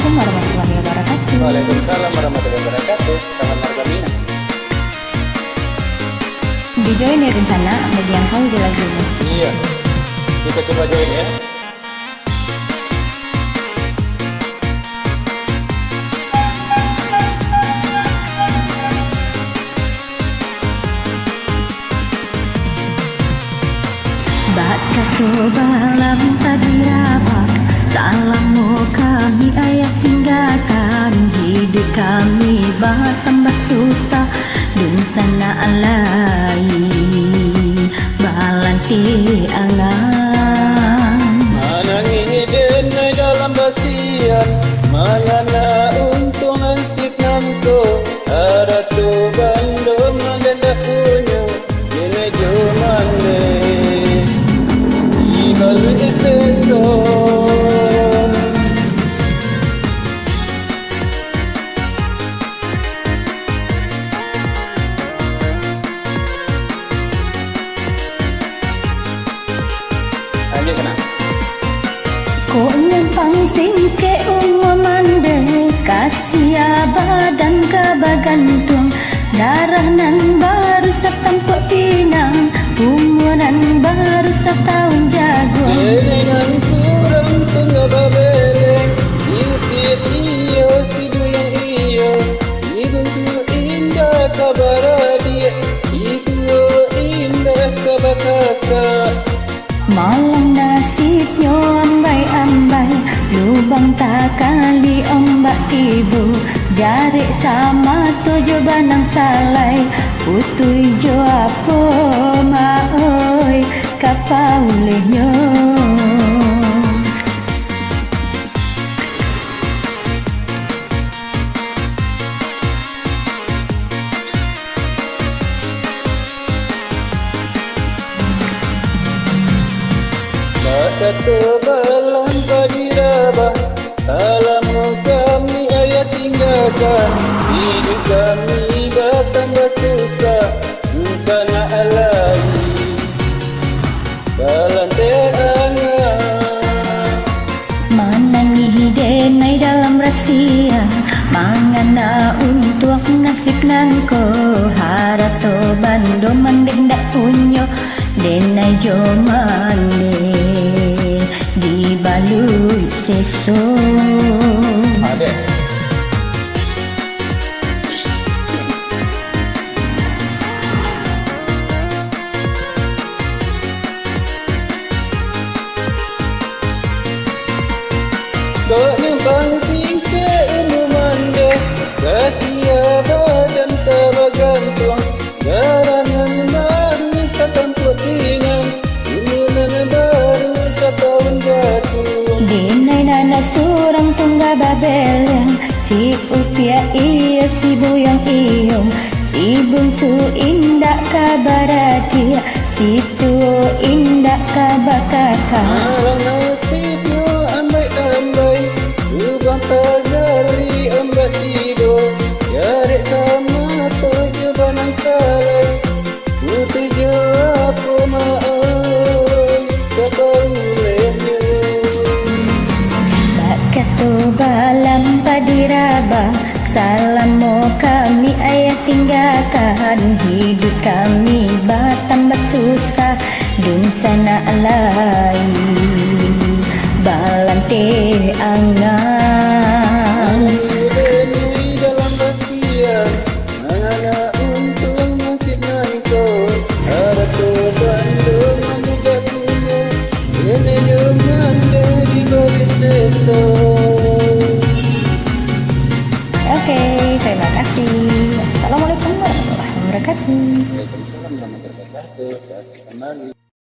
Assalamualaikum warahmatullahi wabarakatuh. Waalaikumsalam warahmatullahi wabarakatuh. Salam marga Minang. Di join ya rencana bagi yang tahu di lagu ini. Iya, kita coba join ya. Baka balam tadiraba, salamu kami ayah tinggalkan, hidup kami tambah susah dan sana alai balanti angan. Mana ngiden dalam basian, mana untung nasib namko, ada tu bandung dan dah punya, ini cuman balu esok. Lanjut sana. Ko nyempang singke umamande, kasih badan kabagantung, darah nan baru setampuk pinang, umuran baru setahun jagung. Dengan surang tengah babeleng, jukit iyo sibu yang iyo, ibu tu indah kabar dia, ibu indah kabar kakak. Malang nasibnya ambai-ambai, lubang tak kali ombak tibu, jarik sama tujuh banang salai, putui jo apa maoi kapaulihnya. Kata balang padiraba, salamu kami ayah tinggalkan, hidup kami bertambah susah, sana alai balanti angan. Manangi hidenai dalam rahasia, mangana untuk nasib nanko, harato bando mandek dak punyo, denai jo mande di balui seso. Ada. Kau nyempang tingke ilmu manda, kasih badan tergantung, garangan baru setampuk pinang, umuran baru setahun jagung. Denai nana surang tungga babeleng, si upia iya si buyang iyong, si bungsu indak kabar dia, si tuo indak kabar kakak. Marang nasibnya ambai-ambai, lubang tagari ambat tiba, jarik sama tujuh banang salai, tujuh apa maaf kepaulehnya. Bakato balam padiraba, salamu kami ayah tinggalkan, hidup kami bertambah susah dun sana alai balanti angan. Ini dalam basian, mana untung nasib nanko, ada tu bandung tidak punya, ini cuman dari balik sesok. Oke, terima kasih. Assalamualaikum warahmatullahi wabarakatuh. Waalaikumsalam warahmatullahi wabarakatuh. Saya kembali.